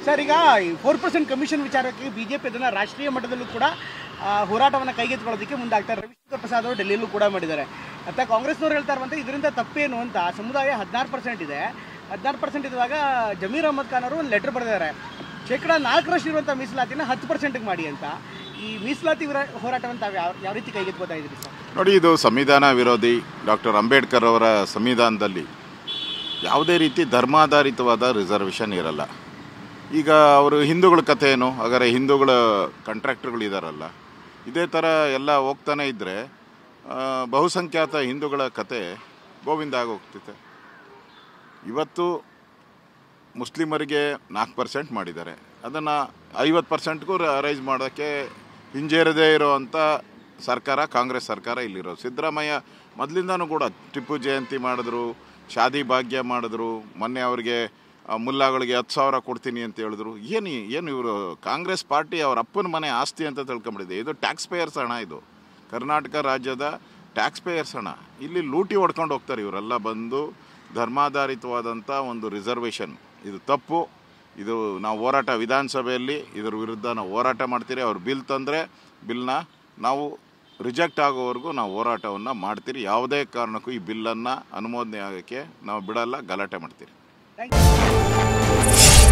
Sir, ಈಗ 4% commission ವಿಚಾರಕ್ಕೆ BJP ಅದನ್ನು ರಾಷ್ಟ್ರೀಯ ಮಟ್ಟದಲ್ಲೂ ಕೂಡ ಹೋರಾಟವನ್ನು ಕೈಗೆತ್ತಿಕೊಳ್ಳೋದಕ್ಕೆ ಮುಂದಾಗ್ತಾರೆ. ರವಿಶಂಕರ್ ಪ್ರಸಾದ್ ಅವರು ಡೆಲ್ಲಿಯಲ್ಲೂ ಕೂಡ ಮಾಡಿದ್ದಾರೆ. ಮತ್ತು ಕಾಂಗ್ರೆಸ್ನವ್ರು ಹೇಳ್ತಾ ಇರುವಂತೆ ಇದರಿಂದ ತಪ್ಪೇನು ಅಂತ. ಸಮುದಾಯ 16% ಇದೆ. 16% ಇರುವಾಗ ಜಮೀರ್ ಅಹಮದ್ ಖಾನ್ ಅವರು ಒಂದು ಲೆಟರ್ ಬರೆದಿದ್ದಾರೆ, 4% ಇರುವಂಥ ಮೀಸಲಾತಿನ 10%ಗೆ ಮಾಡಿ ಅಂತ. ಈ ಮೀಸಲಾತಿ ಹೋರಾಟವನ್ನು ತಾವು ಯಾವ ರೀತಿ ಕೈಗೆತ್ಕೋತಾ ಇದ್ದೀರಿ ಸರ್? ನೋಡಿ, ಇದು ಸಂವಿಧಾನ ವಿರೋಧಿ. ಡಾಕ್ಟರ್ ಅಂಬೇಡ್ಕರ್ ಅವರ ಸಂವಿಧಾನದಲ್ಲಿ ಯಾವುದೇ ರೀತಿ ಧರ್ಮಾಧಾರಿತವಾದ ರಿಸರ್ವೇಷನ್ ಇರಲ್ಲ. ಈಗ ಅವರು ಹಿಂದೂಗಳ ಕಥೆ ಏನು? ಹಾಗಾದರೆ ಹಿಂದೂಗಳ ಕಾಂಟ್ರಾಕ್ಟರ್ಗಳಿದಾರಲ್ಲ, ಇದೇ ಥರ ಎಲ್ಲ ಹೋಗ್ತಾನೆ ಇದ್ದರೆ ಬಹುಸಂಖ್ಯಾತ ಹಿಂದೂಗಳ ಕತೆ ಗೋವಿಂದ ಆಗೋಗ್ತಿದೆ. ಇವತ್ತು ಮುಸ್ಲಿಮರಿಗೆ 4% ಮಾಡಿದ್ದಾರೆ, ಅದನ್ನು 50%ಗೂ ರೈಸ್ ಮಾಡೋಕ್ಕೆ ಹಿಂಜೇರದೇ ಇರೋವಂಥ ಸರ್ಕಾರ ಕಾಂಗ್ರೆಸ್ ಸರ್ಕಾರ ಇಲ್ಲಿರೋದು. ಸಿದ್ದರಾಮಯ್ಯ ಮೊದಲಿಂದನೂ ಕೂಡ ಟಿಪ್ಪು ಜಯಂತಿ ಮಾಡಿದ್ರು, ಶಾದಿ ಭಾಗ್ಯ ಮಾಡಿದ್ರು, ಮೊನ್ನೆ ಅವರಿಗೆ ಮುಲ್ಲಾಗಳಿಗೆ 10,000 ಕೊಡ್ತೀನಿ ಅಂತ ಹೇಳಿದ್ರು. ಏನು ಇವರು ಕಾಂಗ್ರೆಸ್ ಪಾರ್ಟಿ ಅವ್ರ ಅಪ್ಪನ ಮನೆ ಆಸ್ತಿ ಅಂತ ತಿಳ್ಕೊಂಬಿಟ್ಟಿದೆ. ಇದು ಟ್ಯಾಕ್ಸ್ ಪೇಯರ್ಸ್ ಹಣ, ಇದು ಕರ್ನಾಟಕ ರಾಜ್ಯದ ಟ್ಯಾಕ್ಸ್ ಪೇಯರ್ಸ್ ಹಣ. ಇಲ್ಲಿ ಲೂಟಿ ಹೊಡ್ಕೊಂಡು ಹೋಗ್ತಾರೆ ಇವರೆಲ್ಲ ಬಂದು. ಧರ್ಮಾಧಾರಿತವಾದಂಥ ಒಂದು ರಿಸರ್ವೇಷನ್ ಇದು ತಪ್ಪು. ಇದು ನಾವು ಹೋರಾಟ ವಿಧಾನಸಭೆಯಲ್ಲಿ ಇದರ ವಿರುದ್ಧ ನಾವು ಹೋರಾಟ ಮಾಡ್ತೀರಿ. ಅವ್ರು ಬಿಲ್ ತಂದರೆ ಬಿಲ್ನ ನಾವು ರಿಜೆಕ್ಟ್ ಆಗೋವರೆಗೂ ನಾವು ಹೋರಾಟವನ್ನು ಮಾಡ್ತೀರಿ. ಯಾವುದೇ ಕಾರಣಕ್ಕೂ ಈ ಬಿಲ್ಲನ್ನು ಅನುಮೋದನೆ ಆಗೋಕ್ಕೆ ನಾವು ಬಿಡಲ್ಲ, ಗಲಾಟೆ ಮಾಡ್ತೀರಿ. Thank you.